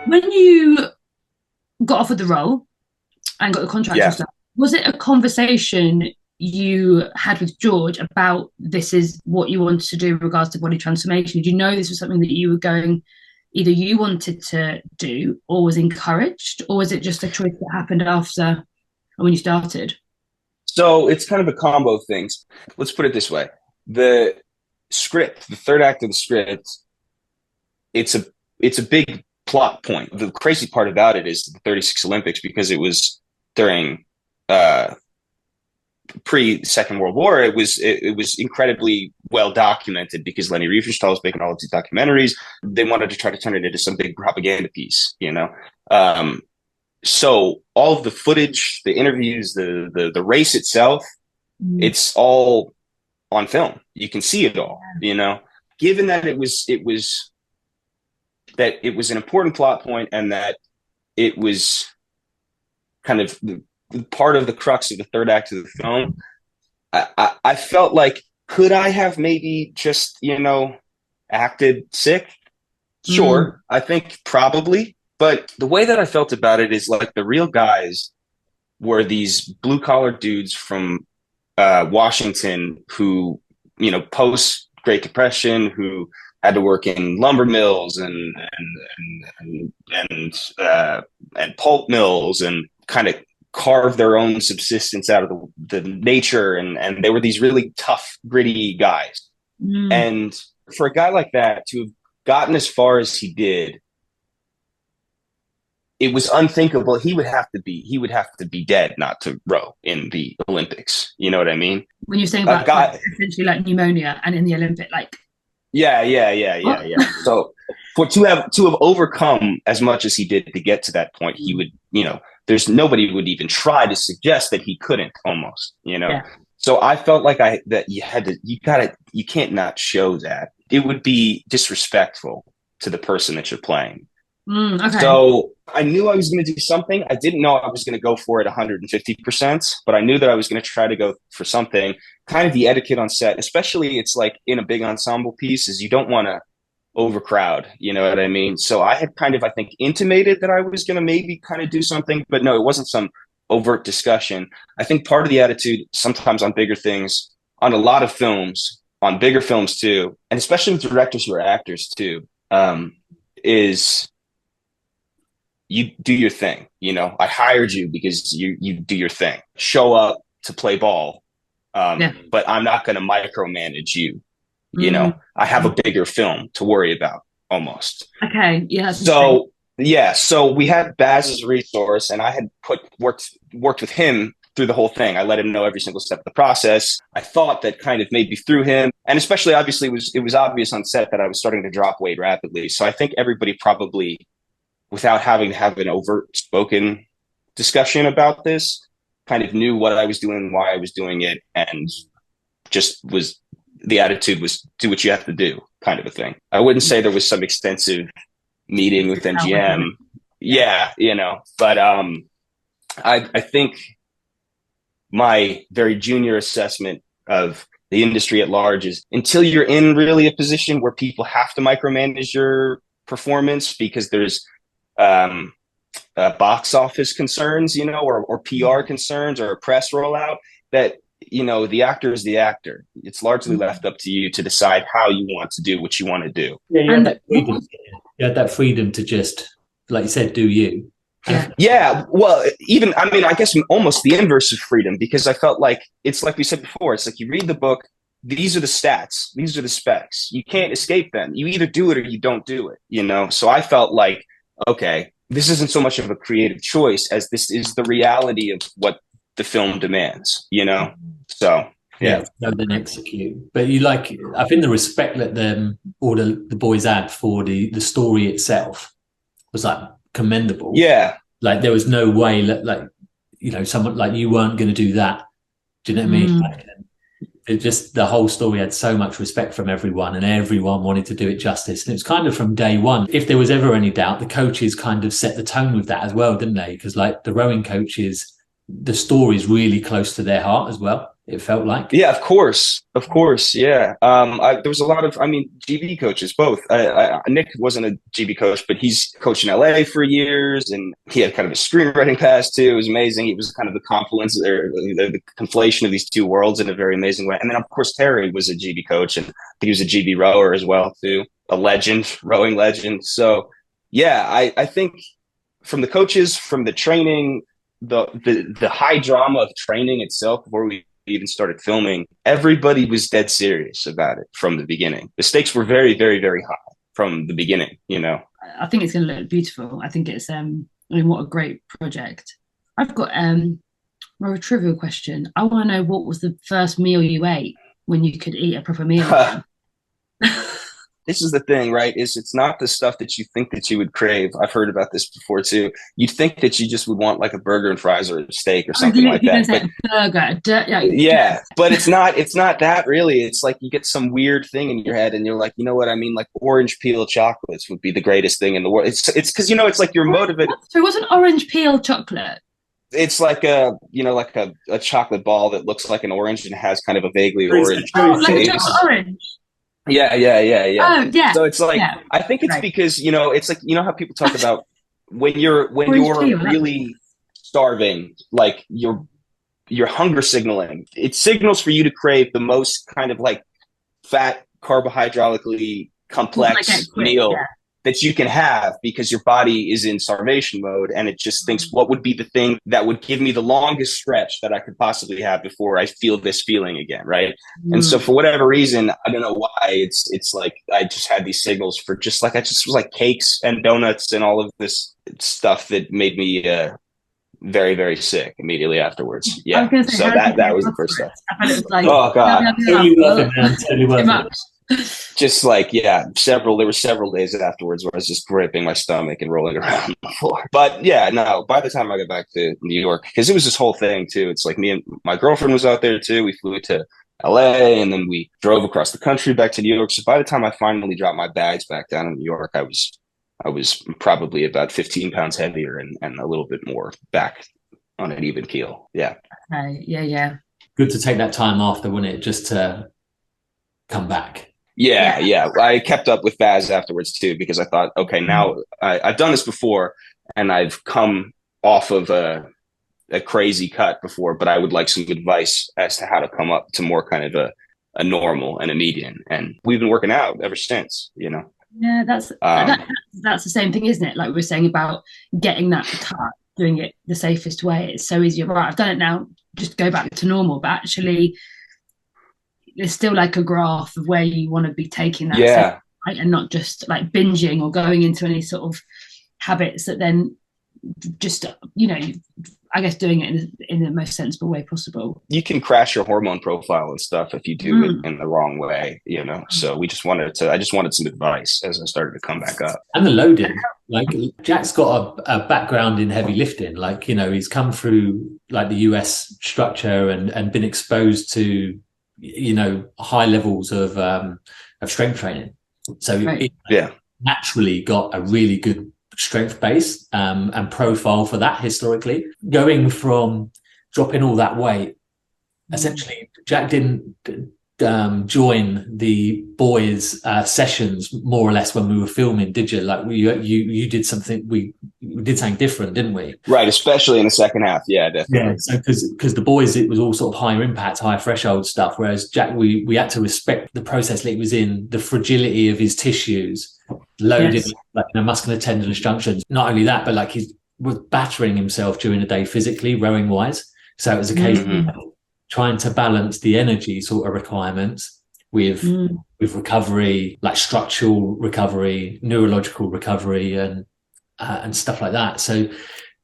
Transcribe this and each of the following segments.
When you got offered the role and got the contract and Yeah. stuff, was it a conversation you had with George about this is what you wanted to do in regards to body transformation? Did you know this was something that you were going, either you wanted to do or was encouraged, or was it just a choice that happened after when you started? So it's kind of a combo of things. Let's put it this way. The script, the third act of the script, it's a it's a big plot point. The crazy part about it is the 36 Olympics, because it was during uh pre Second World War. It was incredibly well documented because Leni Riefenstahl was making all of these documentaries. They wanted to try to turn it into some big propaganda piece, you know. Um, so all of the footage, the interviews, the race itself, Mm. it's all on film. You can see it all, you know. Given that it was an important plot point, and that it was kind of part of the crux of the third act of the film, I felt like, could I have maybe just, acted sick? Mm. Sure, I think probably. But the way that I felt about it is like the real guys were these blue collar dudes from Washington who, post Great Depression, who had to work in lumber mills and pulp mills, and kind of carve their own subsistence out of the nature, and they were these really tough, gritty guys. Mm. And for a guy like that to have gotten as far as he did, it was unthinkable. He would have to be dead not to row in the Olympics. You know what I mean? When you're saying A about like guy, essentially like pneumonia and in the Olympic, like what? yeah. So for to have overcome as much as he did to get to that point, he would, there's nobody would even try to suggest that he couldn't, almost, you know. Yeah. So I felt like I that you had to you can't not show that. It would be disrespectful to the person that you're playing. Mm, okay. So I knew I was going to do something. I didn't know I was going to go for it 150%, but I knew that I was going to try to go for something. Kind of the etiquette on set, especially it's like in a big ensemble piece, is you don't want to overcrowd. You know what I mean? So I had kind of, I think, intimated that I was going to maybe kind of do something, but no, it wasn't some overt discussion. I think part of the attitude sometimes on bigger things, on a lot of films, on bigger films too, and especially with directors who are actors too, is you do your thing. I hired you because you do your thing. Show up to play ball, Yeah. but I'm not going to micromanage you. Mm. I have a bigger film to worry about, almost. Okay. Yeah, that's interesting. So yeah, so we had Baz as a resource, and I had worked with him through the whole thing. I let him know every single step of the process. I thought that kind of maybe through him, and especially obviously it was obvious on set that I was starting to drop weight rapidly. So I think everybody probably, without having to have an overt spoken discussion about this, kind of knew what I was doing, why I was doing it, and just was the attitude was do what you have to do, kind of a thing. I wouldn't say there was some extensive meeting with Out with him. MGM. Yeah. Yeah, but I think my very junior assessment of the industry at large is, until you're in really a position where people have to micromanage your performance because there's um, box office concerns, or PR concerns or a press rollout, that, the actor is the actor. It's largely left up to you to decide how you want to do what you want to do. Yeah, you had And that what freedom. was You had that freedom to just, like you said, do you. yeah. Yeah, well, even, I mean, I guess almost the inverse of freedom, because I felt like, it's like we said before, it's like you read the book, these are the stats, these are the specs. You can't escape them. You either do it or you don't do it. So I felt like, okay, this isn't so much of a creative choice as this is the reality of what the film demands. So, Yeah, yeah. so then execute. But you like, I think the respect that all the boys had for the story itself was like commendable. Yeah. Like there was no way that someone like you weren't going to do that. Do you know what I mean? Mm. Like, it just the whole story had so much respect from everyone, and everyone wanted to do it justice. And it was kind of from day one. If there was ever any doubt, the coaches kind of set the tone with that as well, didn't they? Because like the rowing coaches, the story is really close to their heart as well. it felt like. Yeah, of course, yeah. There was a lot of, I mean, GB coaches, both. Nick wasn't a GB coach, but he's coached in LA for years, and he had kind of a screenwriting past too. It was amazing. It was kind of the confluence, or the conflation of these two worlds in a very amazing way. And then, of course, Terry was a GB coach, and he was a GB rower as well too, a legend, rowing legend. So, yeah, I think from the coaches, from the training, the high drama of training itself before we even started filming, everybody was dead serious about it from the beginning. The stakes were very, very, very high from the beginning, you know. I think it's going to look beautiful. I think it's I mean, what a great project. I've got more a trivial question. I want to know, what was the first meal you ate when you could eat a proper meal again? This is the thing, right? It's not the stuff that you think that you would crave. I've heard about this before too. You'd think that you just would want like a burger and fries or a steak or something like that. But, yeah, but it's not that really. It's like you get some weird thing in your head and you're like, you know what I mean? Like orange peel chocolates would be the greatest thing in the world. It's because, you know, it's like you're motivated. So it wasn't orange peel chocolate. It's like a chocolate ball that looks like an orange and has kind of a vaguely orange. Oh, like chocolate orange. Yeah. Oh, yeah. So it's like, yeah. I think it's right. Because, you know, it's like, you know how people talk about when you're really starving, like you're hunger signaling. It signals for you to crave the most kind of like fat, carbohydratically complex meal that you can have, because your body is in starvation mode and it just thinks, what would be the thing that would give me the longest stretch that I could possibly have before I feel this feeling again, right? And so for whatever reason, I don't know why, it's like I just had these signals for just was like cakes and donuts and all of this stuff that made me very, very sick immediately afterwards. Yeah, so that was the first stuff. Oh God. Totally Just like, yeah, there were several days afterwards where I was just gripping my stomach and rolling around on the floor. But yeah, no, by the time I got back to New York, because it was this whole thing too. It's like me and my girlfriend was out there too. We flew to LA and then we drove across the country back to New York. So by the time I finally dropped my bags back down in New York, I was probably about 15 pounds heavier and a little bit more back on an even keel. Yeah. Yeah. Good to take that time after, wasn't it? Just to come back. Yeah. I kept up with Baz afterwards too, because I thought, okay, now I've done this before and I've come off of a crazy cut before, but I would like some advice as to how to come up to more kind of a normal and a median. And we've been working out ever since, you know. Yeah, that's the same thing, isn't it? Like we were saying about getting that cut, doing it the safest way. It's so easy. Right, I've done it now, just go back to normal. But actually, there's still like a graph of where you want to be taking that, right? And not just like binging or going into any sort of habits that then just, you know, I guess doing it in the most sensible way possible. You can crash your hormone profile and stuff if you do it in the wrong way, you know. So I just wanted some advice as I started to come back up. And the loading, like Jack's got a background in heavy lifting, like, you know, he's come through like the US structure and been exposed to, you know, high levels of strength training. So it naturally got a really good strength base and profile for that historically. Going from dropping all that weight, essentially, Jack didn't join the boys' sessions more or less when we were filming, did you? Like you did something, we did something different, didn't we? Right, especially in the second half. Yeah, definitely. Yeah, so because the boys, it was all sort of higher impact, higher threshold stuff, whereas Jack, we had to respect the process that he was in, the fragility of his tissues, loaded like, you know, muscular tendinous junctions. Not only that, but like he was battering himself during the day physically, rowing wise. So it was a case of trying to balance the energy sort of requirements with recovery, like structural recovery, neurological recovery, and stuff like that. So,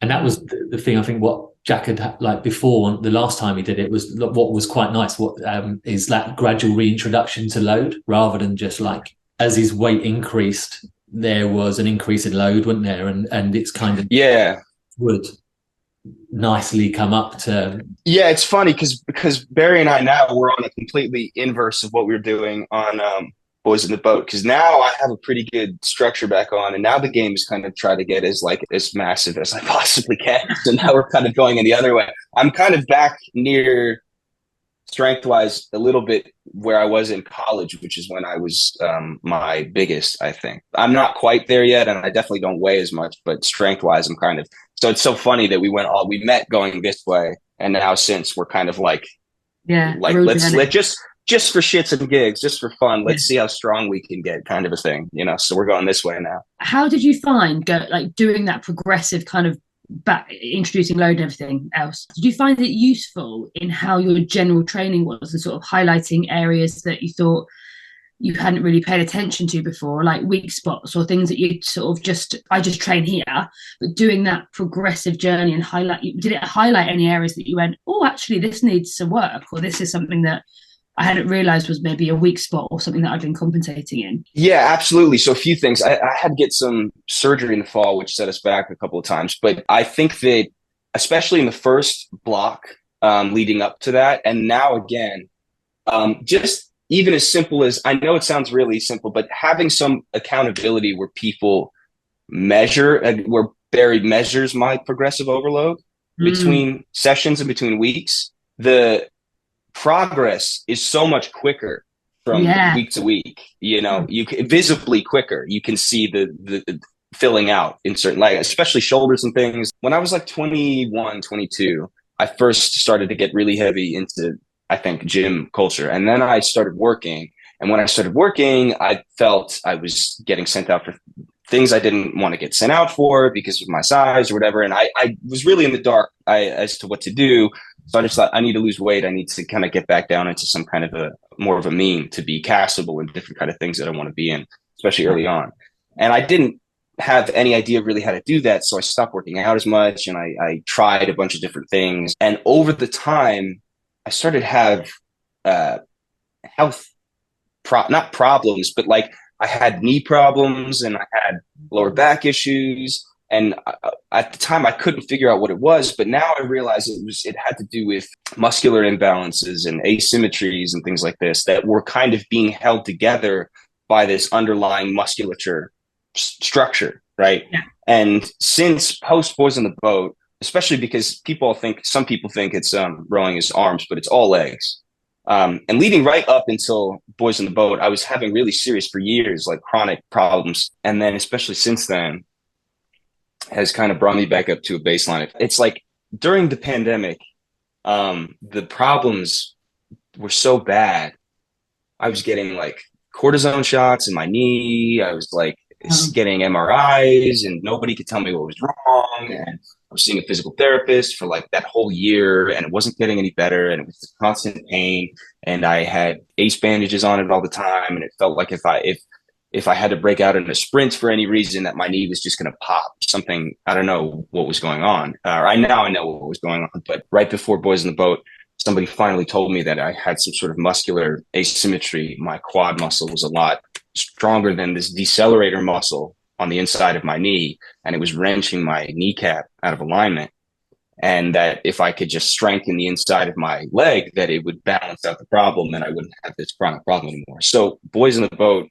and that was the thing. I think what Jack had like before, the last time he did it, was what was quite nice. What is that gradual reintroduction to load, rather than just like as his weight increased, there was an increase in load, wasn't there? And it's kind of would nicely come up to. Yeah, it's funny because Barry and I now we're on a completely inverse of what we were doing on Boys in the Boat, because now I have a pretty good structure back on, and now the game is kind of trying to get as massive as I possibly can. So now we're kind of going in the other way. I'm kind of back near strength wise, a little bit where I was in college, which is when I was my biggest, I think. I'm not quite there yet, and I definitely don't weigh as much, but strength wise, I'm kind of. So it's so funny that we met going this way, and now since we're kind of like let's just for shits and gigs, just for fun, let's see how strong we can get, kind of a thing, you know. So we're going this way now. How did you find doing that progressive kind of back, introducing load and everything else? Did you find it useful in how your general training was, and sort of highlighting areas that you thought you hadn't really paid attention to before, like weak spots or things that you sort of I just train here, but doing that progressive journey and did it highlight any areas that you went, oh, actually this needs some work, or this is something that I hadn't realized was maybe a weak spot or something that I've been compensating in? Yeah, absolutely. So a few things. I had to get some surgery in the fall, which set us back a couple of times. But I think that especially in the first block leading up to that, and now again, just even as simple as, I know it sounds really simple, but having some accountability where people measure, where Barry measures my progressive overload between sessions and between weeks, the progress is so much quicker from week to week. You know, you can visibly quicker. You can see the filling out in certain, like especially shoulders and things. When I was like 21, 22, I first started to get really heavy into, I think, gym culture. And then I started working. And when I started working, I felt I was getting sent out for things I didn't want to get sent out for because of my size or whatever. And I was really in the dark as to what to do. So I just thought, I need to lose weight. I need to kind of get back down into some kind of more of a mean to be castable and different kind of things that I want to be in, especially early on. And I didn't have any idea really how to do that. So I stopped working out as much, and I tried a bunch of different things. And over the time, I started to have health, not problems, but like I had knee problems and I had lower back issues. And at the time, I couldn't figure out what it was, but now I realize it had to do with muscular imbalances and asymmetries and things like this that were kind of being held together by this underlying musculature structure, right? Yeah. And since post Boys in the Boat, especially because some people think it's rowing is arms, but it's all legs. And leading right up until Boys in the Boat, I was having really serious for years, like chronic problems. And then especially since then, has kind of brought me back up to a baseline. It's like during the pandemic, the problems were so bad. I was getting like cortisone shots in my knee. I was like getting MRIs and nobody could tell me what was wrong. And I was seeing a physical therapist for like that whole year and it wasn't getting any better. And it was just constant pain. And I had ace bandages on it all the time. And it felt like if I had to break out in a sprint for any reason, that my knee was just going to pop. Something, I don't know what was going on. I know what was going on. But right before Boys in the Boat, somebody finally told me that I had some sort of muscular asymmetry. My quad muscle was a lot stronger than this decelerator muscle on the inside of my knee, and it was wrenching my kneecap out of alignment. And that if I could just strengthen the inside of my leg, that it would balance out the problem and I wouldn't have this chronic problem anymore. So Boys in the Boat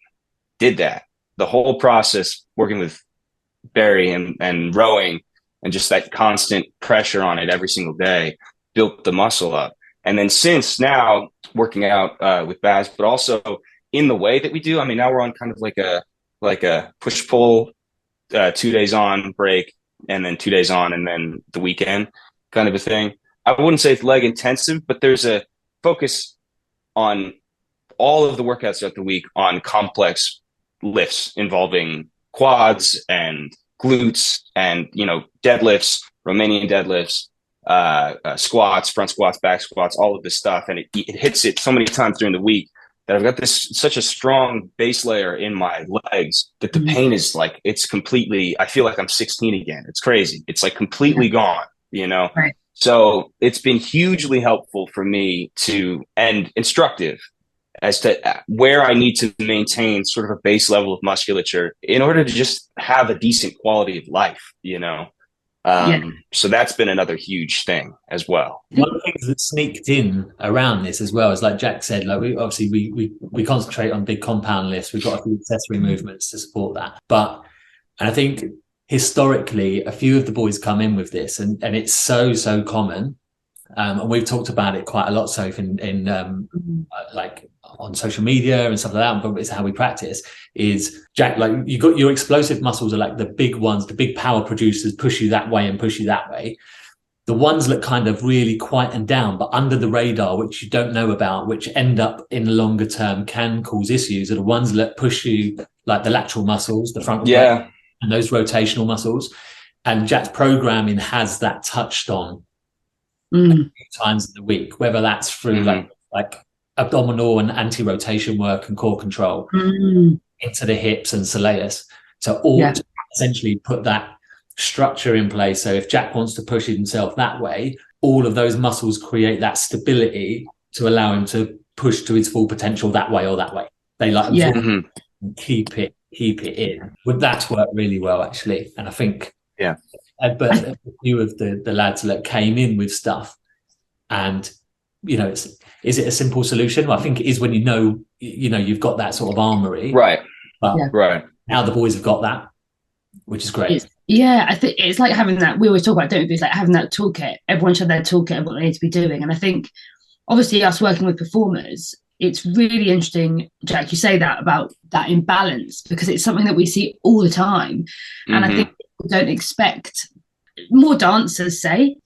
did that. The whole process, working with Barry and rowing and just that constant pressure on it every single day, built the muscle up. And then since now working out with Baz, but also in the way that we do, I mean, now we're on kind of like a push pull, 2 days on break and then 2 days on and then the weekend kind of a thing. I wouldn't say it's leg intensive, but there's a focus on all of the workouts throughout the week on complex lifts involving quads and glutes and, you know, deadlifts, Romanian deadlifts, squats, front squats, back squats, all of this stuff. And it hits it so many times during the week that I've got such a strong base layer in my legs that the pain is like, it's completely, I feel like I'm 16 again. It's crazy. It's like completely gone, you know? Right. So it's been hugely helpful for me and instructive as to where I need to maintain sort of a base level of musculature in order to just have a decent quality of life, you know? So that's been another huge thing as well. One of the things that sneaked in around this as well is, like Jack said, like we concentrate on big compound lifts. We've got a few accessory movements to support that. And I think historically, a few of the boys come in with this and it's so common And we've talked about it quite a lot, so in like on social media and stuff like that, but it's how we practice. Is Jack, like, you got your explosive muscles are like the big ones, the big power producers, push you that way and push you that way. The ones that kind of really quieten down, but under the radar, which you don't know about, which end up in the longer term can cause issues, are the ones that push you, like the lateral muscles, the frontal and those rotational muscles. And Jack's programming has that touched on a few times in the week, whether that's through like abdominal and anti-rotation work and core control into the hips and soleus. So all to essentially put that structure in place. So if Jack wants to push himself that way, all of those muscles create that stability to allow him to push to his full potential that way or that way. They like keep it in. Would that work really well, actually? And I think but a few of the lads that came in with stuff, and is it a simple solution? Well, I think it is when you've got that sort of armory, right? But now the boys have got that, which is great. I think it's like having that. We always talk about, don't we? It's like having that toolkit. Everyone should have their toolkit of what they need to be doing. And I think, obviously, us working with performers, it's really interesting, Jack, you say that about that imbalance, because it's something that we see all the time. And I think people don't expect, more dancers say,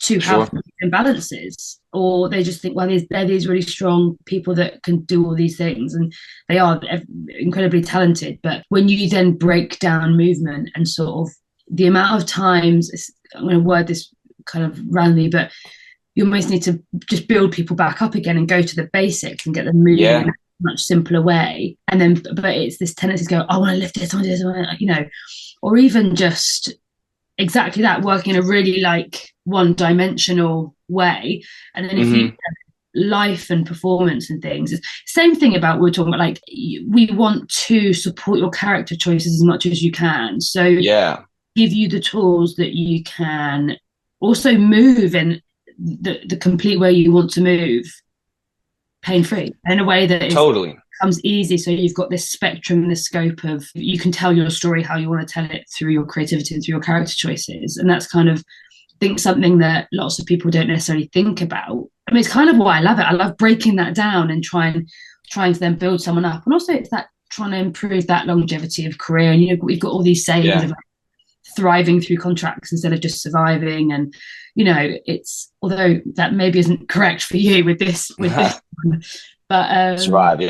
to have imbalances, or they just think, well, they're these really strong people that can do all these things, and they are incredibly talented. But when you then break down movement and sort of the amount of times, I'm going to word this kind of randomly, but you almost need to just build people back up again and go to the basics and get them moving in a much simpler way. And then, but it's this tendency to go, I want to lift this, I want to do this, or even just exactly that, working in a really like one-dimensional way. And then if you life and performance and things, same thing about, we're talking about, like, we want to support your character choices as much as you can. So give you the tools that you can also move in the complete way you want to move, pain-free, in a way that is becomes easy. So you've got this spectrum and this scope of, you can tell your story how you want to tell it through your creativity and through your character choices. And that's kind of, I think, something that lots of people don't necessarily think about. I mean, it's kind of why I love it. I love breaking that down and trying to then build someone up. And also it's that trying to improve that longevity of career. And we've got all these sayings about thriving through contracts instead of just surviving. And it's, although that maybe isn't correct for you with this one, but survive,